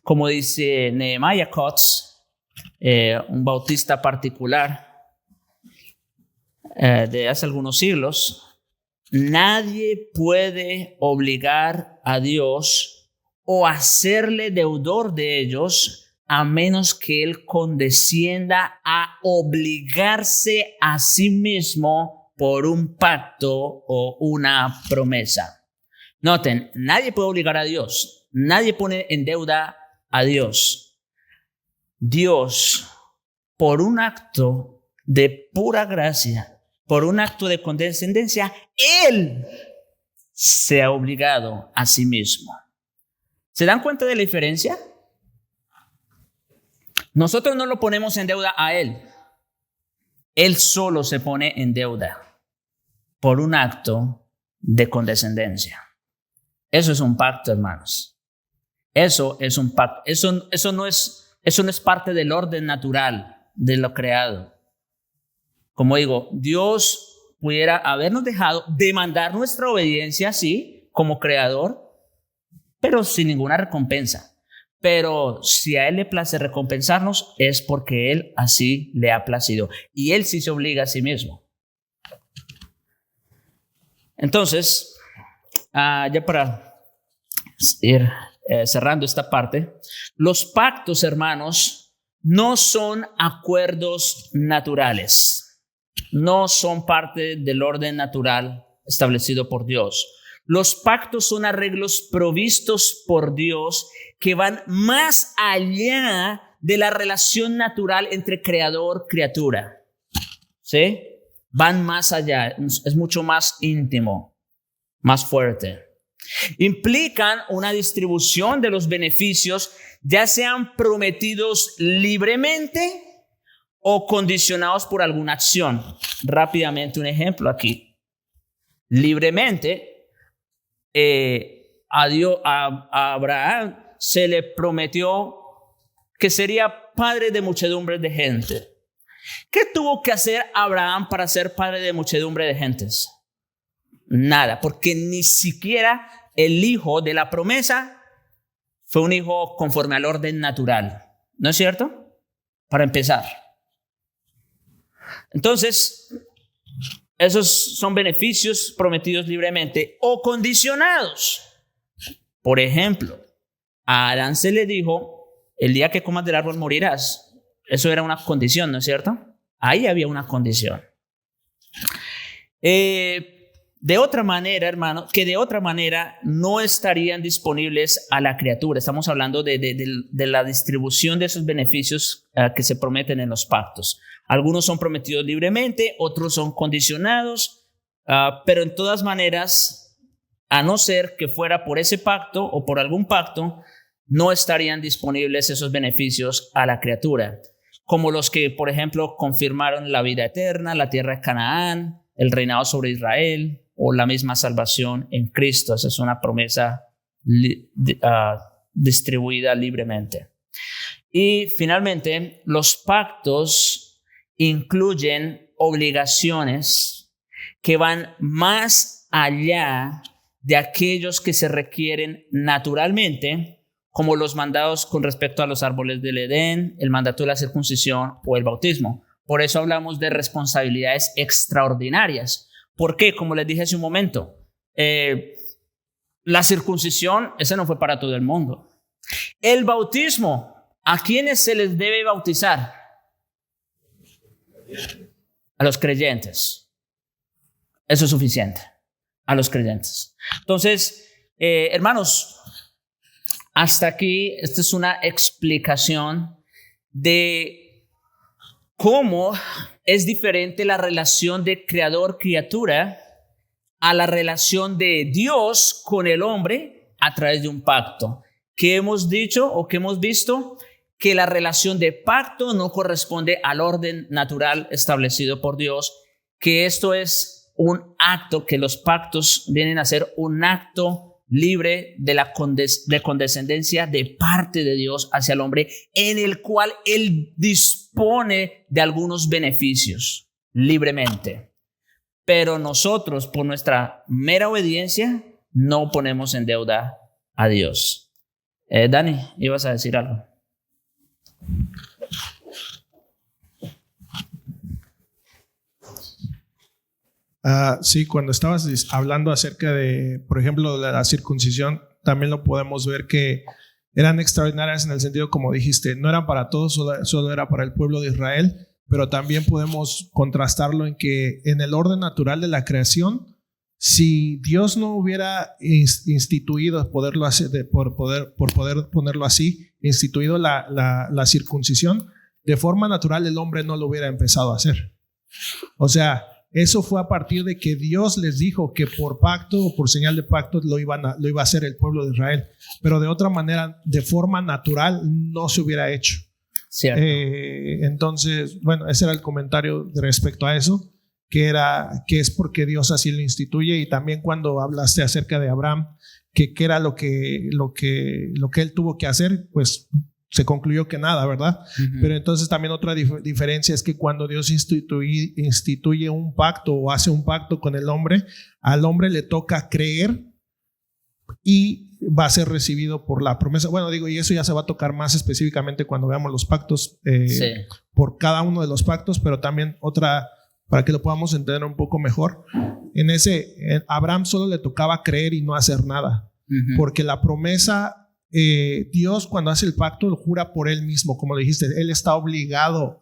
Como dice Nehemiah Coates, un bautista particular de hace algunos siglos, nadie puede obligar a Dios o hacerle deudor de ellos a menos que Él condescienda a obligarse a sí mismo por un pacto o una promesa. Noten, nadie puede obligar a Dios, nadie pone en deuda a Dios. Dios, por un acto de pura gracia, por un acto de condescendencia, Él se ha obligado a sí mismo. ¿Se dan cuenta de la diferencia? Nosotros no lo ponemos en deuda a Él. Él solo se pone en deuda por un acto de condescendencia. Eso es un pacto, hermanos. Eso es un pacto. Eso no es parte del orden natural de lo creado. Como digo, Dios pudiera habernos dejado demandar nuestra obediencia, sí, como creador, pero sin ninguna recompensa. Pero si a Él le place recompensarnos, es porque Él así le ha placido. Y Él sí se obliga a sí mismo. Entonces, ya para ir cerrando esta parte, los pactos, hermanos, no son acuerdos naturales. No son parte del orden natural establecido por Dios. Los pactos son arreglos provistos por Dios que van más allá de la relación natural entre creador-criatura. ¿Sí? Van más allá, es mucho más íntimo, más fuerte. Implican una distribución de los beneficios, ya sean prometidos libremente o condicionados por alguna acción. Rápidamente un ejemplo aquí. Libremente, a Abraham se le prometió que sería padre de muchedumbres de gente. ¿Qué tuvo que hacer Abraham para ser padre de muchedumbre de gentes? Nada, porque ni siquiera el hijo de la promesa fue un hijo conforme al orden natural. ¿No es cierto? Para empezar. Entonces, esos son beneficios prometidos libremente o condicionados. Por ejemplo, a Adán se le dijo, el día que comas del árbol morirás. Eso era una condición, ¿no es cierto? Ahí había una condición. De otra manera, hermano, que de otra manera no estarían disponibles a la criatura. Estamos hablando de la distribución de esos beneficios que se prometen en los pactos. Algunos son prometidos libremente, otros son condicionados, pero en todas maneras, a no ser que fuera por ese pacto o por algún pacto, no estarían disponibles esos beneficios a la criatura, como los que, por ejemplo, confirmaron la vida eterna, la tierra de Canaán, el reinado sobre Israel o la misma salvación en Cristo. Esa es una promesa distribuida libremente. Y finalmente, los pactos incluyen obligaciones que van más allá de aquellos que se requieren naturalmente, como los mandados con respecto a los árboles del Edén, el mandato de la circuncisión o el bautismo. Por eso hablamos de responsabilidades extraordinarias. ¿Por qué? Como les dije hace un momento, la circuncisión, esa no fue para todo el mundo. El bautismo, ¿a quiénes se les debe bautizar? A los creyentes. Eso es suficiente. A los creyentes. Entonces, hermanos, hasta aquí, esta es una explicación de cómo es diferente la relación de creador-criatura a la relación de Dios con el hombre a través de un pacto. ¿Qué hemos dicho o qué hemos visto? Que la relación de pacto no corresponde al orden natural establecido por Dios, que esto es un acto, que los pactos vienen a ser un acto libre de condescendencia de parte de Dios hacia el hombre, en el cual Él dispone de algunos beneficios libremente. Pero nosotros, por nuestra mera obediencia, no ponemos en deuda a Dios. Dani, ibas a decir algo. Sí, cuando estabas hablando acerca de, por ejemplo, de la circuncisión, también lo podemos ver que eran extraordinarias en el sentido, como dijiste, no eran para todos, solo era para el pueblo de Israel, pero también podemos contrastarlo en que en el orden natural de la creación, si Dios no hubiera instituido, por poder ponerlo así, instituido la circuncisión, de forma natural el hombre no lo hubiera empezado a hacer. O sea, eso fue a partir de que Dios les dijo que por pacto o por señal de pacto lo iba a hacer el pueblo de Israel, pero de otra manera, de forma natural, no se hubiera hecho. Entonces, bueno, ese era el comentario respecto a eso, que es porque Dios así lo instituye. Y también cuando hablaste acerca de Abraham, que era lo que él tuvo que hacer, pues se concluyó que nada, ¿verdad? Uh-huh. Pero entonces también otra diferencia es que cuando Dios instituye un pacto o hace un pacto con el hombre, al hombre le toca creer y va a ser recibido por la promesa. Bueno, y eso ya se va a tocar más específicamente cuando veamos los pactos, por cada uno de los pactos, pero también otra, para que lo podamos entender un poco mejor. En Abraham solo le tocaba creer y no hacer nada, uh-huh, porque la promesa, Dios cuando hace el pacto lo jura por él mismo, como le dijiste, él está obligado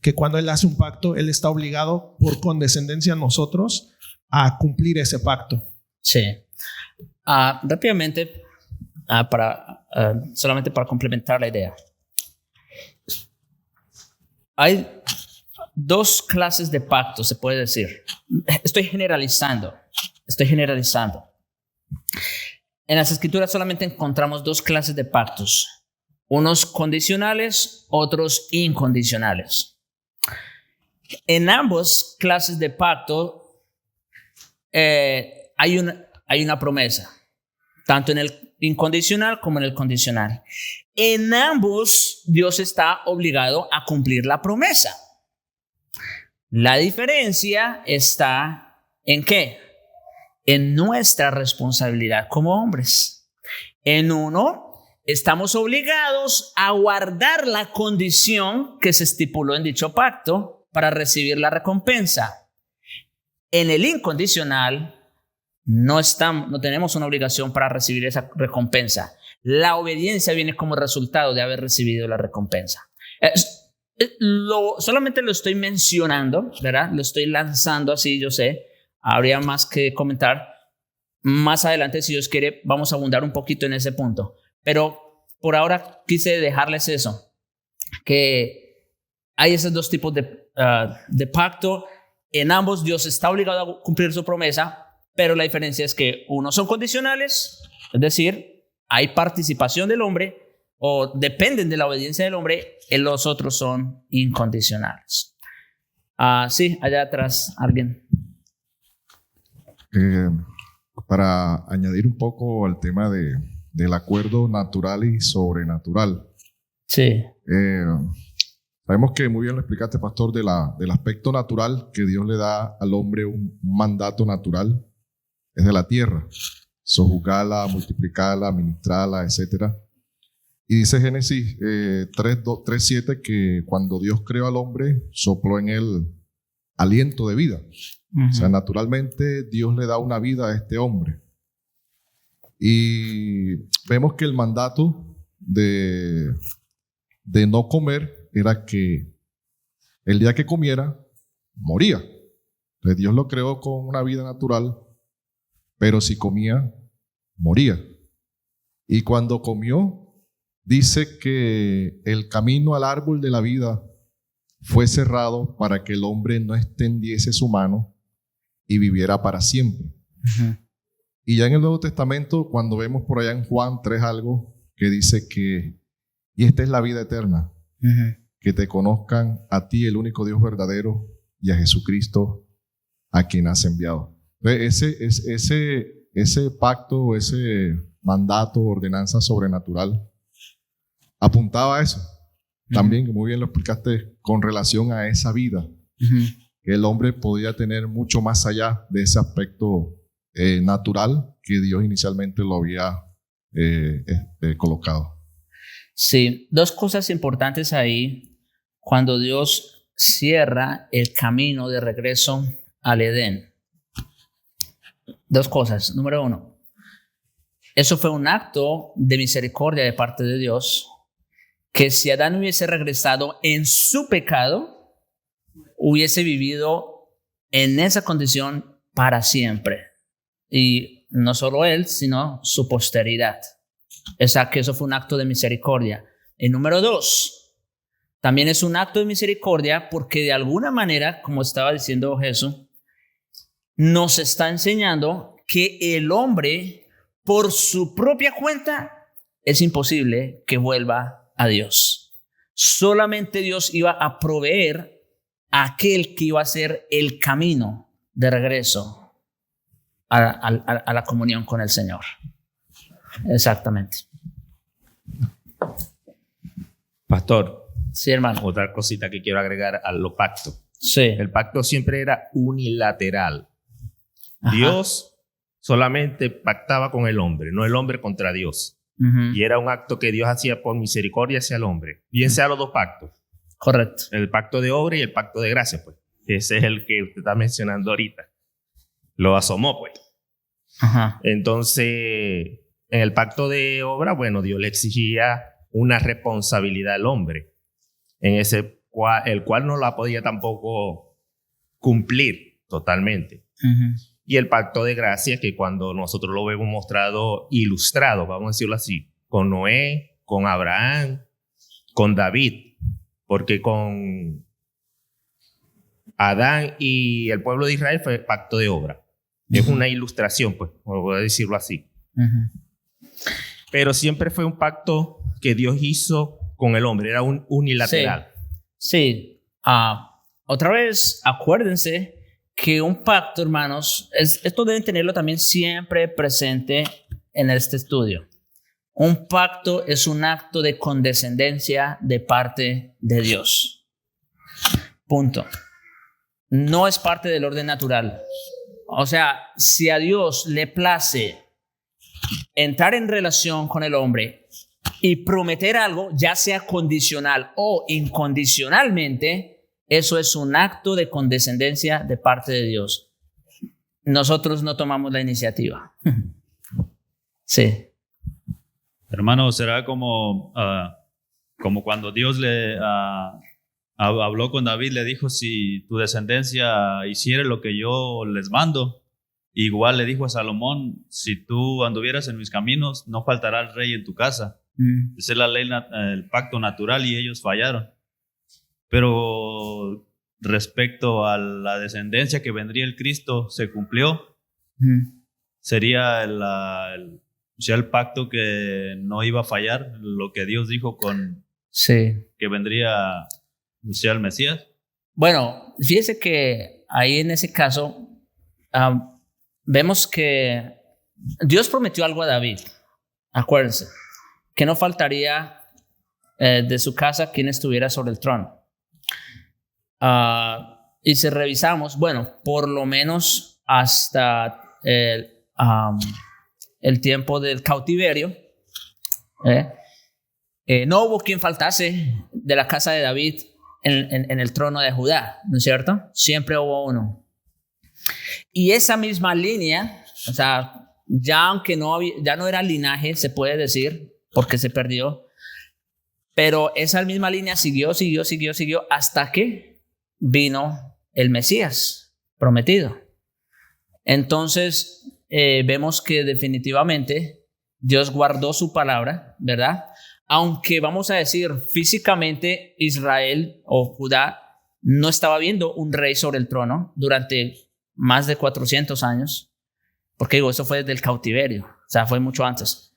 que cuando él hace un pacto, él está obligado por condescendencia a nosotros a cumplir ese pacto. Sí. Rápidamente, solamente para complementar la idea. Hay dos clases de pactos, se puede decir. Estoy generalizando. En las Escrituras solamente encontramos dos clases de pactos, unos condicionales, otros incondicionales. En ambas clases de pacto hay una promesa, tanto en el incondicional como en el condicional. En ambos, Dios está obligado a cumplir la promesa. La diferencia está ¿en qué? En nuestra responsabilidad como hombres. En uno, estamos obligados a guardar la condición que se estipuló en dicho pacto para recibir la recompensa. En el incondicional, no tenemos una obligación para recibir esa recompensa. La obediencia viene como resultado de haber recibido la recompensa. Solamente lo estoy mencionando, ¿verdad? Lo estoy lanzando así, yo sé. Habría más que comentar. Más adelante, si Dios quiere, vamos a abundar un poquito en ese punto. Pero por ahora quise dejarles eso, que hay esos dos tipos de pacto. En ambos Dios está obligado a cumplir su promesa, pero la diferencia es que unos son condicionales, es decir, hay participación del hombre o dependen de la obediencia del hombre, y los otros son incondicionales. Sí, allá atrás alguien. Para añadir un poco al tema del acuerdo natural y sobrenatural. Sí. Sabemos que muy bien lo explicaste, pastor, del aspecto natural, que Dios le da al hombre un mandato natural, es de la tierra, sojuzgarla, multiplicarla, administrarla, etc. Y dice Génesis 3:7 que cuando Dios creó al hombre, sopló en él aliento de vida. Uh-huh. O sea, naturalmente Dios le da una vida a este hombre. Y vemos que el mandato de no comer era que el día que comiera, moría. Entonces Dios lo creó con una vida natural, pero si comía, moría. Y cuando comió, dice que el camino al árbol de la vida fue cerrado para que el hombre no extendiese su mano y viviera para siempre. Uh-huh. Y ya en el Nuevo Testamento, cuando vemos por allá en Juan 3 algo que dice que, y esta es la vida eterna, uh-huh, que te conozcan a ti, el único Dios verdadero, y a Jesucristo, a quien has enviado. Entonces, ese pacto, ese mandato, ordenanza sobrenatural, apuntaba a eso. Uh-huh. También, que muy bien lo explicaste, con relación a esa vida, uh-huh, que el hombre podía tener mucho más allá de ese aspecto natural que Dios inicialmente lo había colocado. Sí, dos cosas importantes ahí. Cuando Dios cierra el camino de regreso al Edén. Dos cosas. Número uno, eso fue un acto de misericordia de parte de Dios. que si Adán hubiese regresado en su pecado, hubiese vivido en esa condición para siempre. Y no solo él, sino su posteridad. O sea, que eso fue un acto de misericordia. Y número 2, también es un acto de misericordia porque de alguna manera, como estaba diciendo Jesús, nos está enseñando que el hombre, por su propia cuenta, es imposible que vuelva a Dios. Solamente Dios iba a proveer a aquel que iba a ser el camino de regreso a la comunión con el Señor. Exactamente. Pastor, Sí, hermano. otra cosita que quiero agregar a los pactos. Sí. El pacto siempre era unilateral. Ajá. Dios solamente pactaba con el hombre, no el hombre contra Dios. Ujú. Y era un acto que Dios hacía por misericordia hacia el hombre. Bien sea los dos pactos, Correcto. el pacto de obra y el pacto de gracia, pues. Ese es el que usted está mencionando ahorita. Lo asomó, pues. Ajá. Entonces, en el pacto de obra, bueno, Dios le exigía una responsabilidad al hombre, en el cual no la podía tampoco cumplir totalmente. Ujú. Y el pacto de gracia, que cuando nosotros lo vemos mostrado, ilustrado, vamos a decirlo así, con Noé, con Abraham, con David, porque con Adán y el pueblo de Israel fue pacto de obra. Es una ilustración, pues, voy a decirlo así. Ujú. Pero siempre fue un pacto que Dios hizo con el hombre, era un unilateral. Sí. Otra vez, acuérdense que un pacto, hermanos, esto deben tenerlo también siempre presente en este estudio. Un pacto es un acto de condescendencia de parte de Dios. Punto. No es parte del orden natural. O sea, si a Dios le place entrar en relación con el hombre y prometer algo, ya sea condicional o incondicionalmente, eso es un acto de condescendencia de parte de Dios. Nosotros no tomamos la iniciativa. Sí. Hermano, será como cuando Dios habló con David, le dijo, si tu descendencia hiciera lo que yo les mando. Igual le dijo a Salomón, si tú anduvieras en mis caminos, no faltará el rey en tu casa. Esa es la ley, el pacto natural, y ellos fallaron. Pero respecto a la descendencia que vendría el Cristo, se cumplió. Sería el pacto que no iba a fallar, lo que Dios dijo que vendría, sea el Mesías. Bueno, fíjese que ahí en ese caso vemos que Dios prometió algo a David. Acuérdense, que no faltaría de su casa quien estuviera sobre el trono. Y si revisamos, bueno, por lo menos hasta el tiempo del cautiverio, no hubo quien faltase de la casa de David en el trono de Judá, ¿no es cierto? Siempre hubo uno. Y esa misma línea, o sea, ya aunque ya no era linaje, se puede decir, porque se perdió, pero esa misma línea siguió hasta que vino el Mesías prometido. Entonces, vemos que definitivamente Dios guardó su palabra, ¿verdad? Aunque vamos a decir físicamente Israel o Judá no estaba viendo un rey sobre el trono durante más de 400 años, porque digo, eso fue desde el cautiverio, o sea, fue mucho antes.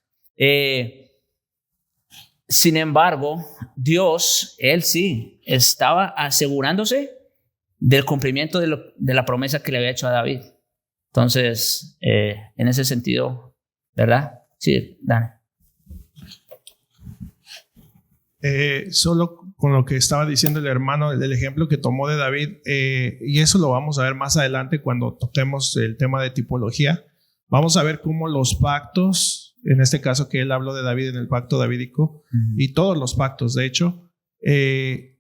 Sin embargo, Dios, Él sí, estaba asegurándose del cumplimiento de la promesa que le había hecho a David. Entonces, en ese sentido, ¿verdad? Sí, Dani. Solo con lo que estaba diciendo el hermano, del ejemplo que tomó de David, y eso lo vamos a ver más adelante cuando toquemos el tema de tipología. Vamos a ver cómo los pactos, en este caso que él habló de David en el pacto davídico, y todos los pactos, de hecho,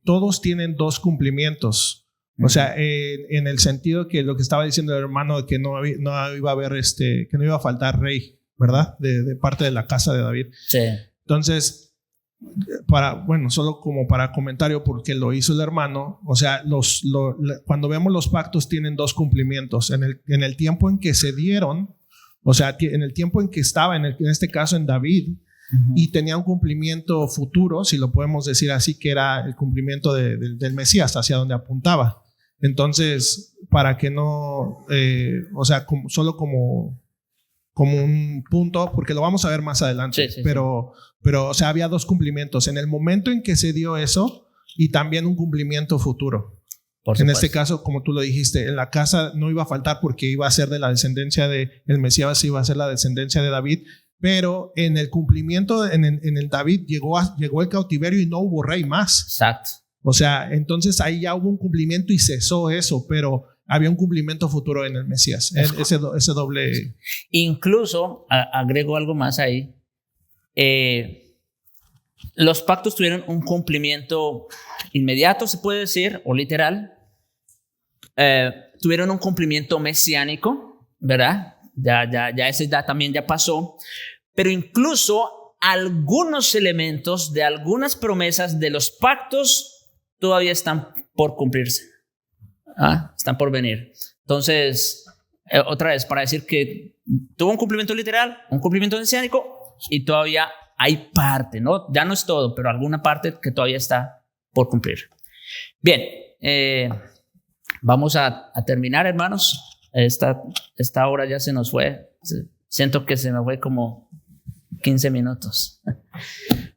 todos tienen dos cumplimientos. O sea, en el sentido que lo que estaba diciendo el hermano, de que no iba a haber que no iba a faltar rey, ¿verdad? De parte de la casa de David. Sí. Entonces, solo como para comentario, porque lo hizo el hermano, o sea, cuando vemos los pactos tienen dos cumplimientos. En el tiempo en que se dieron, o sea, en el tiempo en que estaba, en este caso en David, y tenía un cumplimiento futuro, si lo podemos decir así, que era el cumplimiento del Mesías, hacia donde apuntaba. Entonces, para que no, o sea, solo como un punto, porque lo vamos a ver más adelante, pero o sea, había dos cumplimientos en el momento en que se dio eso y también un cumplimiento futuro. En este caso, como tú lo dijiste, en la casa no iba a faltar porque iba a ser de la descendencia del Mesías, iba a ser la descendencia de David, pero en el cumplimiento, en el David llegó el cautiverio y no hubo rey más. Exacto. O sea, entonces ahí ya hubo un cumplimiento y cesó eso, pero había un cumplimiento futuro en el Mesías, ese doble. Incluso, agrego algo más ahí, los pactos tuvieron un cumplimiento inmediato, se puede decir, o literal. Tuvieron un cumplimiento mesiánico, ¿verdad? Ya ese también ya pasó, pero incluso algunos elementos de algunas promesas de los pactos todavía están por cumplirse. Están por venir. Entonces, otra vez, para decir que tuvo un cumplimiento literal, un cumplimiento mesiánico, y todavía hay parte, ¿no? Ya no es todo, pero alguna parte que todavía está por cumplir. Bien, vamos a terminar, hermanos. Esta hora ya se nos fue. Siento que se me fue como 15 minutos.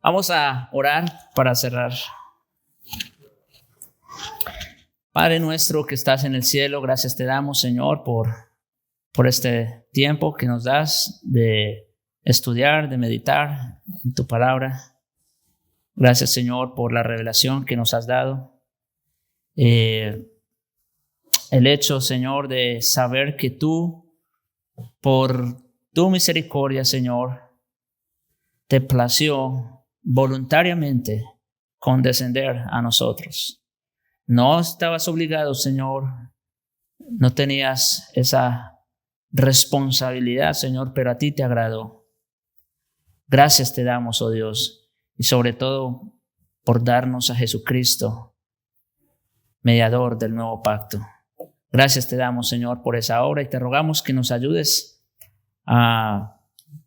Vamos a orar para cerrar. Padre nuestro que estás en el cielo, gracias te damos, Señor, por este tiempo que nos das de estudiar, de meditar en tu palabra. Gracias, Señor, por la revelación que nos has dado. El hecho, Señor, de saber que tú, por tu misericordia, Señor, te plació voluntariamente condescender a nosotros. No estabas obligado, Señor, no tenías esa responsabilidad, Señor, pero a ti te agradó. Gracias te damos, oh Dios, y sobre todo por darnos a Jesucristo, mediador del nuevo pacto. Gracias te damos, Señor, por esa obra y te rogamos que nos ayudes a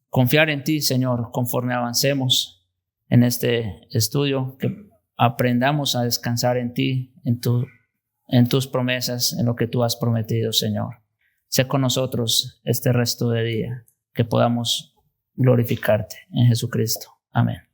confiar en ti, Señor, conforme avancemos en este estudio, que aprendamos a descansar en ti, en tus promesas, en lo que tú has prometido, Señor. Sé con nosotros este resto de día, que podamos glorificarte en Jesucristo. Amén.